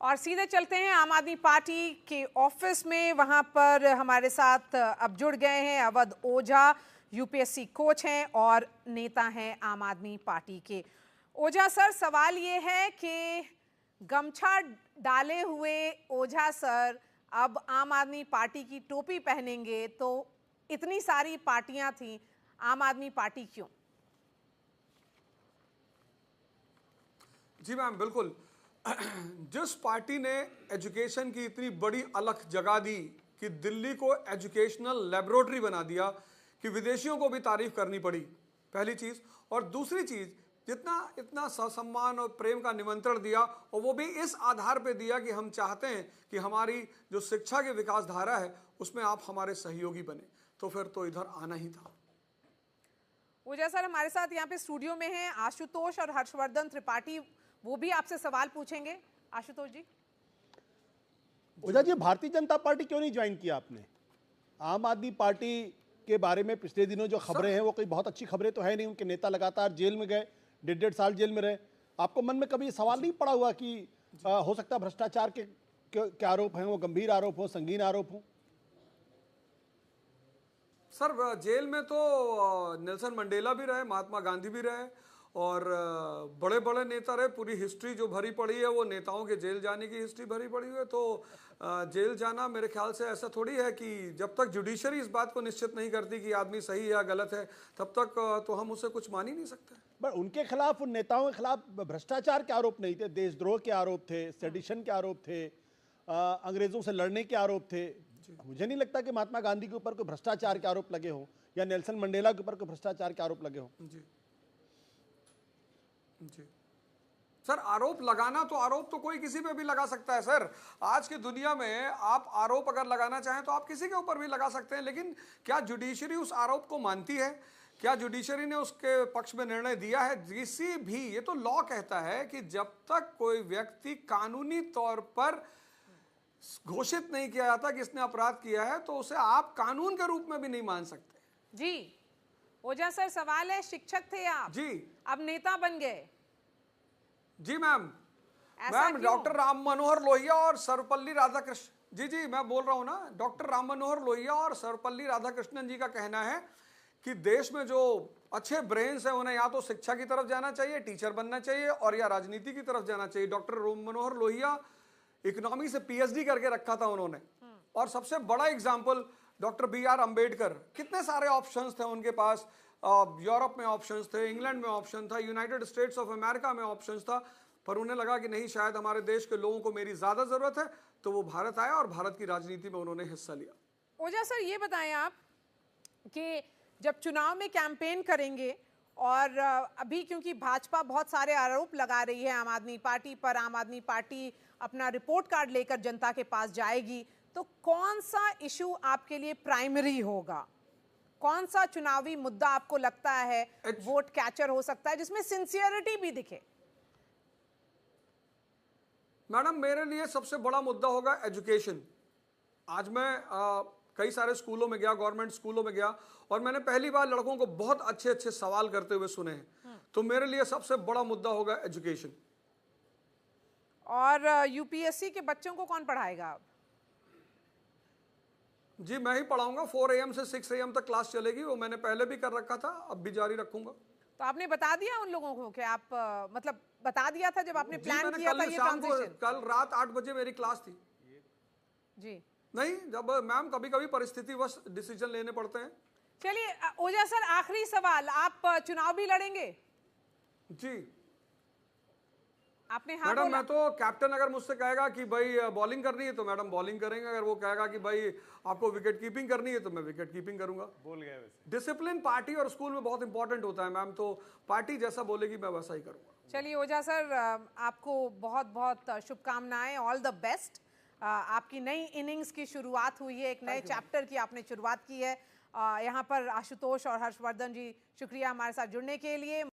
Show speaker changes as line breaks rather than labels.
और सीधे चलते हैं आम आदमी पार्टी के ऑफिस में। वहां पर हमारे साथ अब जुड़ गए हैं अवध ओझा, यूपीएससी कोच हैं और नेता हैं आम आदमी पार्टी के। ओझा सर, सवाल ये है कि गमछा डाले हुए ओझा सर अब आम आदमी पार्टी की टोपी पहनेंगे, तो इतनी सारी पार्टियां थी, आम आदमी पार्टी क्यों?
जी मैम, बिल्कुल। जिस पार्टी ने एजुकेशन की इतनी बड़ी अलख जगा दी कि दिल्ली को एजुकेशनल लेबोरेटरी बना दिया कि विदेशियों को भी तारीफ करनी पड़ी, पहली चीज़। और दूसरी चीज़, जितना इतना सम्मान और प्रेम का निमंत्रण दिया, और वो भी इस आधार पे दिया कि हम चाहते हैं कि हमारी जो शिक्षा की विकास धारा है उसमें आप हमारे सहयोगी बने, तो फिर तो इधर आना ही था।
ओझा सर हमारे साथ यहाँ पे स्टूडियो में हैं आशुतोष और हर्षवर्धन त्रिपाठी, वो भी आपसे सवाल पूछेंगे। आशुतोष जी।
ओझा जी, भारतीय जनता पार्टी क्यों नहीं ज्वाइन किया आपने? आम आदमी पार्टी के बारे में पिछले दिनों जो खबरें हैं वो कोई बहुत अच्छी खबरें तो है नहीं। उनके नेता लगातार जेल में गए, 1.5 साल जेल में रहे। आपको मन में कभी सवाल नहीं पड़ा हुआ कि हो सकता है भ्रष्टाचार के आरोप हैं, वो गंभीर आरोप हो, संगीन आरोप हो?
सर, जेल में तो नेल्सन मंडेला भी रहे, महात्मा गांधी भी रहे, और बड़े बड़े नेता रहे। पूरी हिस्ट्री जो भरी पड़ी है वो नेताओं के जेल जाने की हिस्ट्री भरी पड़ी है। तो जेल जाना मेरे ख्याल से ऐसा थोड़ी है कि जब तक जुडिशरी इस बात को निश्चित नहीं करती कि आदमी सही है या गलत है, तब तक तो हम उससे कुछ मान ही नहीं सकते।
पर उनके खिलाफ, उन नेताओं के खिलाफ भ्रष्टाचार के आरोप नहीं थे, देशद्रोह के आरोप थे, सेडिशन के आरोप थे, अंग्रेजों से लड़ने के आरोप थे। मुझे नहीं लगता कि महात्मा गांधी के ऊपर कोई भ्रष्टाचार के आरोप लगे हो या नेल्सन मंडेला के ऊपर कोई भ्रष्टाचार के आरोप लगे हो।
जी जी सर, आरोप लगाना तो आरोप तो कोई किसी पे भी लगा सकता है सर। आज की दुनिया में आप आरोप अगर लगाना चाहें तो आप किसी के ऊपर भी लगा सकते हैं, लेकिन क्या जुडिशरी उस आरोप को मानती है? क्या जुडिशरी ने उसके पक्ष में निर्णय दिया है? किसी भी, ये तो लॉ कहता है कि जब तक कोई व्यक्ति कानूनी तौर पर घोषित नहीं किया जाता कि इसने अपराध किया है, तो उसे आप कानून के रूप में भी नहीं मान सकते।
जी ओझा सर, सवाल है, शिक्षक थे आप
जी,
अब नेता बन गए।
जी मैम।
ऐसा
मैम,
क्यों?
डॉक्टर राम मनोहर लोहिया और सर्वपल्ली राधाकृष्ण जी मैं बोल रहा हूं ना। डॉक्टर राम मनोहर लोहिया और सर्वपल्ली राधाकृष्णन जी का कहना है कि देश में जो अच्छे ब्रेन्स हैं उन्हें या तो शिक्षा की तरफ जाना चाहिए, टीचर बनना चाहिए, और या राजनीति की तरफ जाना चाहिए। डॉक्टर राम मनोहर लोहिया इकोनॉमी से पीएचडी करके रखा था उन्होंने। और सबसे बड़ा एग्जाम्पल डॉक्टर BR अम्बेडकर, कितने सारे ऑप्शंस थे उनके पास। यूरोप में ऑप्शंस थे, इंग्लैंड में ऑप्शन था, यूनाइटेड स्टेट्स ऑफ अमेरिका में ऑप्शंस था, पर उन्हें लगा कि नहीं, शायद हमारे देश के लोगों को मेरी ज्यादा जरूरत है, तो वो भारत आया और भारत की राजनीति में उन्होंने हिस्सा लिया।
ओझा सर, ये बताएं आप कि जब चुनाव में कैंपेन करेंगे और अभी क्योंकि भाजपा बहुत सारे आरोप लगा रही है आम आदमी पार्टी पर, आम आदमी पार्टी अपना रिपोर्ट कार्ड लेकर जनता के पास जाएगी, तो कौन सा इशू आपके लिए प्राइमरी होगा? कौन सा चुनावी मुद्दा आपको लगता है वोट कैचर हो सकता है, जिसमें सिंसियरिटी भी दिखे?
मैडम, मेरे लिए सबसे बड़ा मुद्दा होगा एजुकेशन। आज मैं कई सारे स्कूलों में गया, गवर्नमेंट स्कूलों में गया, और मैंने पहली बार लड़कों को बहुत अच्छे अच्छे सवाल करते हुए सुने हैं। तो मेरे लिए सबसे बड़ा मुद्दा होगा एजुकेशन।
और यूपीएससी के बच्चों को कौन पढ़ाएगा अब?
जी, मैं ही पढ़ाऊंगा। 4 AM से 6 AM तक क्लास चलेगी। वो मैंने पहले भी कर रखा था, अब भी जारी रखूंगा।
तो आपने बता दिया उन लोगों को कि आप मतलब बता दिया था जब आपने प्लान किया था ये ट्रांजिशन?
कल रात 8 बजे मेरी क्लास थी।
जी
नहीं, जब मैम कभी कभी परिस्थितिवश डिसीजन लेने पड़ते हैं।
चलिए ओझा सर, आखिरी सवाल, आप चुनाव भी लड़ेंगे?
जी
आपने हाँ
मैडम,
बोला?
मैं तो कैप्टन अगर मुझसे कहेगा कि भाई बॉलिंग करनी है तो मैडम बॉलिंग करेंगे। अगर वो कहेगा कि भाई आपको विकेट कीपिंग करनी है तो मैं विकेट कीपिंग करूंगा। बोल गए वैसे। डिसिप्लिन पार्टी और स्कूल में बहुत इंपॉर्टेंट होता है मैम, तो पार्टी जैसा बोलेगी मैं वैसा ही करूंगा।
चलिए ओझा सर, आपको बहुत बहुत शुभकामनाएं, ऑल द बेस्ट। आपकी नई इनिंग्स की शुरुआत हुई है, एक नए चैप्टर की आपने शुरुआत की है। यहाँ पर आशुतोष और हर्षवर्धन जी, शुक्रिया हमारे साथ जुड़ने के लिए।